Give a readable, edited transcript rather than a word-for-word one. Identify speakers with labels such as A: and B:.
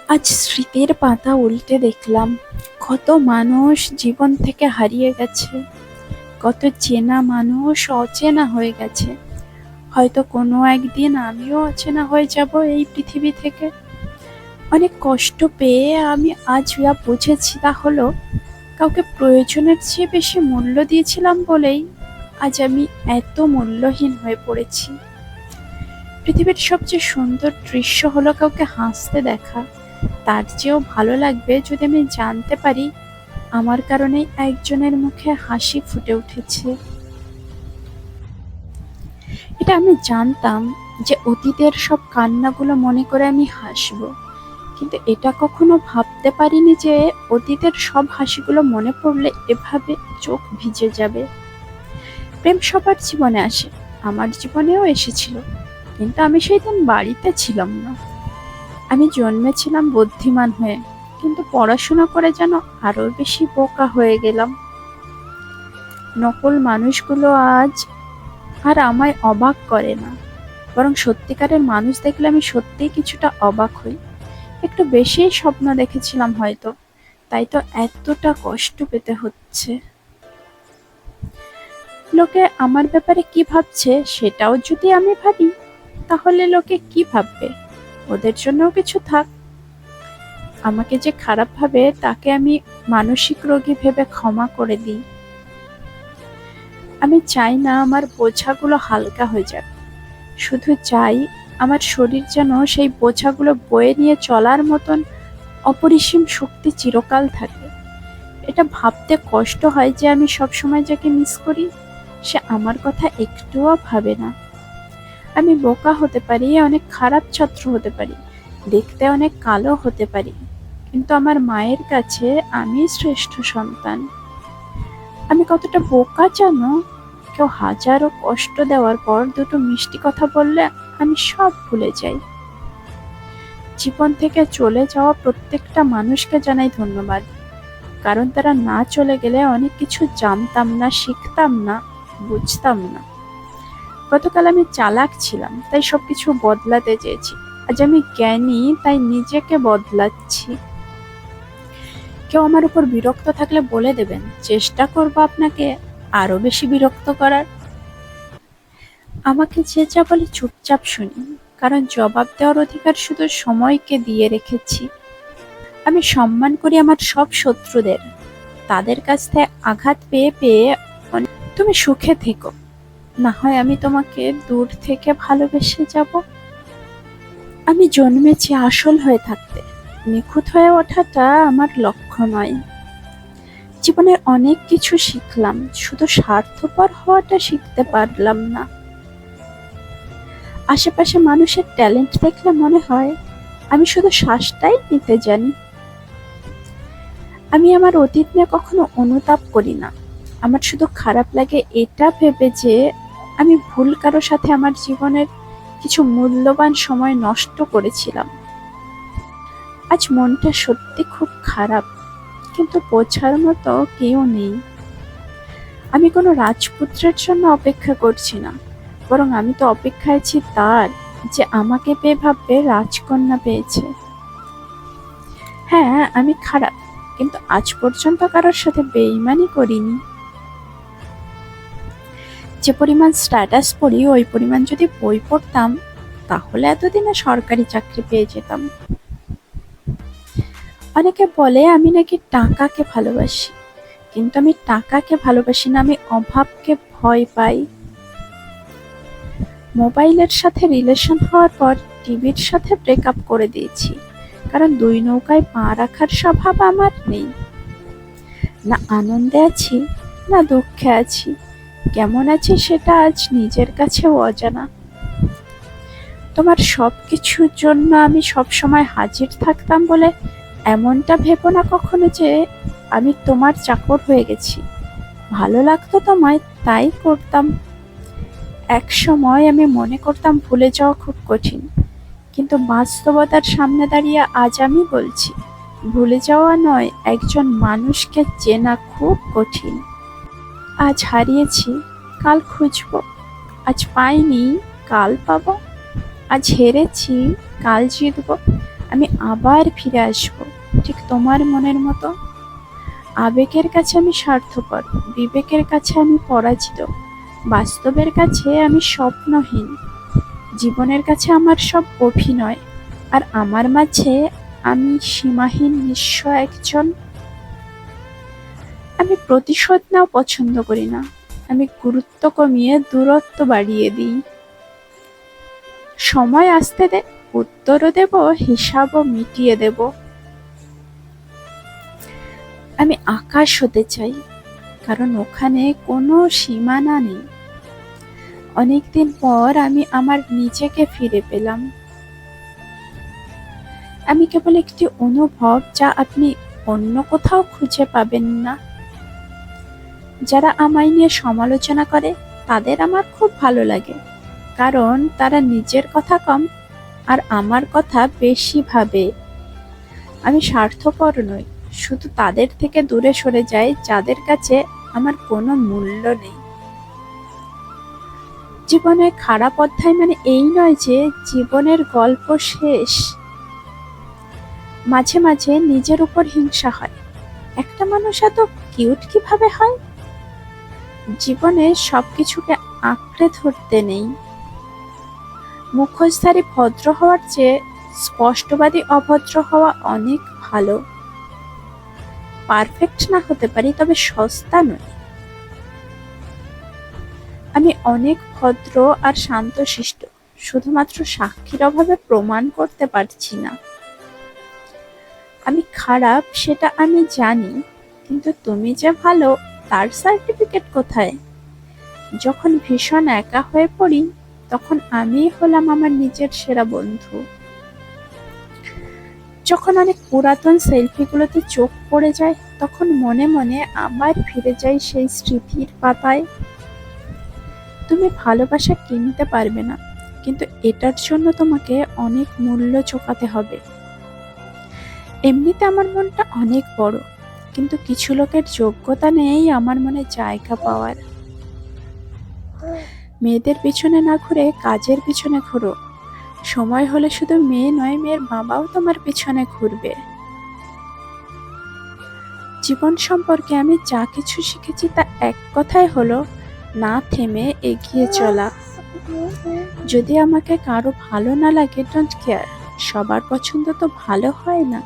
A: আজ স্মৃতির পাতা উল্টে দেখলাম কত মানুষ জীবন থেকে হারিয়ে গেছে, কত চেনা মানুষ অচেনা হয়ে গেছে। হয়তো কোনো একদিন আমিও অচেনা হয়ে যাব এই পৃথিবী থেকে। অনেক কষ্ট পেয়ে আমি আজ যা বুঝেছি তা হলো, কাউকে প্রয়োজনের চেয়ে বেশি মূল্য দিয়েছিলাম বলেই আজ আমি এত মূল্যহীন হয়ে পড়েছি। পৃথিবীর সবচেয়ে সুন্দর দৃশ্য হলো কাউকে হাসতে দেখা। তার চেয়েও ভালো লাগবে যদি আমি জানতে পারি আমার কারণে একজনের মুখে হাসি ফুটে উঠেছে। এটা আমি জানতাম যে অতীতের সব কান্নাগুলো মনে করে আমি হাসবো, কিন্তু এটা কখনো ভাবতে পারিনি যে অতীতের সব হাসিগুলো মনে পড়লে এভাবে চোখ ভিজে যাবে। প্রেম সবার জীবনে আসে, আমার জীবনেও এসেছিল, কিন্তু আমি সেই দিন বাড়িতে ছিলাম না। আমি জন্মেছিলাম বুদ্ধিমান হয়ে, কিন্তু পড়াশোনা করে যেন আরো বেশি বোকা হয়ে গেলাম। নকল মানুষগুলো আজ আর আমায় অবাক করে না, বরং সত্যিকারের মানুষ দেখলে আমি সত্যিই কিছুটা অবাক হই। একটু বেশিই স্বপ্ন দেখেছিলাম হয়তো, তাই তো এতটা কষ্ট পেতে হচ্ছে। লোকে আমার ব্যাপারে কি ভাবছে সেটাও যদি আমি ভাবি, তাহলে লোকে কি ভাববে? ওদের জন্যও কিছু থাক। আমাকে যে খারাপ ভাবে তাকে আমি মানসিক রোগী ভেবে ক্ষমা করে দিই। আমি চাই না আমার বোঝাগুলো হালকা হয়ে যাক, শুধু চাই আমার শরীর যেন সেই বোঝাগুলো বয়ে নিয়ে চলার মতন অপরিসীম শক্তি চিরকাল থাকে। এটা ভাবতে কষ্ট হয় যে আমি সবসময় যাকে মিস করি সে আমার কথা একটুও ভাবে না। আমি বোকা হতে পারি, অনেক খারাপ ছাত্র হতে পারি, দেখতে অনেক কালো হতে পারি, কিন্তু আমার মায়ের কাছে আমি শ্রেষ্ঠ সন্তান। আমি কতটা বোকা জানো? কেউ হাজারো কষ্ট দেওয়ার পর দুটো মিষ্টি কথা বললে আমি সব ভুলে যাই। জীবন থেকে চলে যাওয়া প্রত্যেকটা মানুষকে জানাই ধন্যবাদ, কারণ তারা না চলে গেলে অনেক কিছু জানতাম না, শিখতাম না, বুঝতাম না। গতকাল আমি চালাক ছিলাম, তাই সবকিছু বদলাতে চেয়েছি। আজ আমি জ্ঞানী, তাই নিজেকে বদলাচ্ছি। কেউ আমার উপর বিরক্ত থাকলে বলে দেবেন, চেষ্টা করবো আপনাকে আরো বেশি বিরক্ত করার। আমাকে যে যা বলে চুপচাপ শুনি, কারণ জবাব দেওয়ার অধিকার শুধু সময়কে দিয়ে রেখেছি। আমি সম্মান করি আমার সব শত্রুদের, তাদের কাছ থেকে আঘাত পেয়ে পেয়ে তুমি সুখে থেকো, না হয় আমি তোমাকে দূর থেকে ভালোবেসে যাব। আমি জন্মেছি আসল হয়ে থাকতে, নিখুঁত হয়ে ওঠাটা আমার লক্ষ্য নয়। জীবনের অনেক কিছু শিখলাম, শুধু স্বার্থপর হওয়াটা শিখতে পারলাম না। আশেপাশে মানুষের ট্যালেন্ট দেখলে মনে হয় আমি শুধু শ্বাসটাই নিতে জানি। আমি আমার অতীত নিয়ে কখনো অনুতাপ করি না। আমার শুধু খারাপ লাগে এটা ভেবে যে আমি ভুল কারো সাথে আমার জীবনের কিছু মূল্যবান সময় নষ্ট করেছিলাম। আজ মনটা সত্যি খুব খারাপ, কিন্তু বোঝার মতো কেউ নেই। আমি কোনো রাজপুত্রের জন্য অপেক্ষা করছি না, বরং আমি তো অপেক্ষায় আছি তার, যে আমাকে পেয়ে ভাববে রাজকন্যা পেয়েছে। হ্যাঁ, আমি খারাপ, কিন্তু আজ পর্যন্ত কারোর সাথে বেইমানি করিনি। যে পরিমাণ স্ট্যাটাস পড়ি ওই পরিমাণ যদি বই পড়তাম, তাহলে এতদিনে সরকারি চাকরি পেয়ে যেতাম। অনেকে বলে আমি নাকি টাকাকে ভালোবাসি, কিন্তু আমি টাকাকে ভালোবাসি না, আমি অভাবকে ভয় পাই। মোবাইলের সাথে রিলেশন হওয়ার পর টিভির সাথে ব্রেকআপ করে দিয়েছি, কারণ দুই নৌকায় পা রাখার স্বভাব আমার নেই। না আনন্দে আছি, না দুঃখে আছি। কেমন আছি সেটা আজ নিজের কাছেও অজানা। তোমার সবকিছুর জন্য আমি সবসময় হাজির থাকতাম বলে এমনটা ভেবো না কখনো যে আমি তোমার চাকর হয়ে গেছি। ভালো লাগতো তোমায়, তাই করতাম। এক সময় আমি মনে করতাম ভুলে যাওয়া খুব কঠিন, কিন্তু বাস্তবতার সামনে দাঁড়িয়ে আজ আমি বলছি ভুলে যাওয়া নয়, একজন মানুষকে চেনা খুব কঠিন। আজ হারিয়েছি, কাল খুঁজবো। আজ পাইনি, কাল পাবো। আজ হেরেছি, কাল জিতবো। আমি আবার ফিরে আসব, ঠিক তোমার মনের মতো। আবেগের কাছে আমি স্বার্থপর, বিবেকের কাছে আমি পরাজিত, বাস্তবের কাছে আমি স্বপ্নহীন, জীবনের কাছে আমার সব অভিনয়, আর আমার মাঝে আমি সীমাহীন নিঃস্ব একজন। আমি প্রতিশোধ নেওয়া পছন্দ করি না, আমি গুরুত্ব কমিয়ে দূরত্ব বাড়িয়ে দিই। সময় আসতে দে, উত্তরও দেব, হিসাবও মিটিয়ে দেব। আমি আকাশ হতে চাই, কারণ ওখানে কোনো সীমানা নেই। অনেকদিন পর আমি আমার নিজেকে ফিরে পেলাম। আমি কেবল একটি অনুভব যা আপনি অন্য কোথাও খুঁজে পাবেন না। যারা আমায় নিয়ে সমালোচনা করে তাদের আমার খুব ভালো লাগে, কারণ তারা নিজের কথা কম আর আমার কথা বেশি ভাবে। আমি স্বার্থপর নই, শুধু তাদের থেকে দূরে সরে যাই যাদের কাছে আমার কোনো মূল্য নেই। জীবনে খারাপ অধ্যায় মানে এই নয় যে জীবনের গল্প শেষ। মাঝে মাঝে নিজের উপর হিংসা হয়, একটা মানুষ এত কিউট কিভাবে হয়। জীবনে সবকিছুকে আঁকড়ে ধরতে নেই। মুখোশধারী ভদ্র হওয়ার চেয়ে স্পষ্টবাদী অভদ্র হওয়া অনেক ভালো। পারফেক্ট না হতে পারি, তবে সস্তা নই। আমি অনেক ভদ্র আর শান্তশিষ্ট, শুধুমাত্র সাক্ষীর অভাবে প্রমাণ করতে পারছি না। আমি খারাপ সেটা আমি জানি, কিন্তু তুমি যে ভালো তার সার্টিফিকেট কোথায়? যখন ভীষণ একা হয়ে পড়ি তখন আমিই হলাম আমার নিজের সেরা বন্ধু। যখন অনেক পুরাতন সেলফিগুলোতে চোখ পড়ে যায় তখন মনে মনে আবার ফিরে যাই সেই স্মৃতির পাতায়। তুমি ভালোবাসা কিনতে পারবে না, কিন্তু এটার জন্য তোমাকে অনেক মূল্য চোকাতে হবে। এমনিতে আমার মনটা অনেক বড়, কিন্তু কিছু লোকের যোগ্যতা নেই আমার মনে জায়গা পাওয়ার। মেয়েদের পিছনে না ঘুরে কাজের পিছনে ঘুরো। সময় হলে শুধু মেয়ে নয়, মেয়ের বাবাও তোমার পিছনে ঘুরবে। জীবন সম্পর্কে আমি যা কিছু শিখেছি তা এক কথাই হলো, না থেমে এগিয়ে চলা। যদি আমাকে কারো ভালো না লাগে, ডোন্ট কেয়ার, সবার পছন্দ তো ভালো হয় না।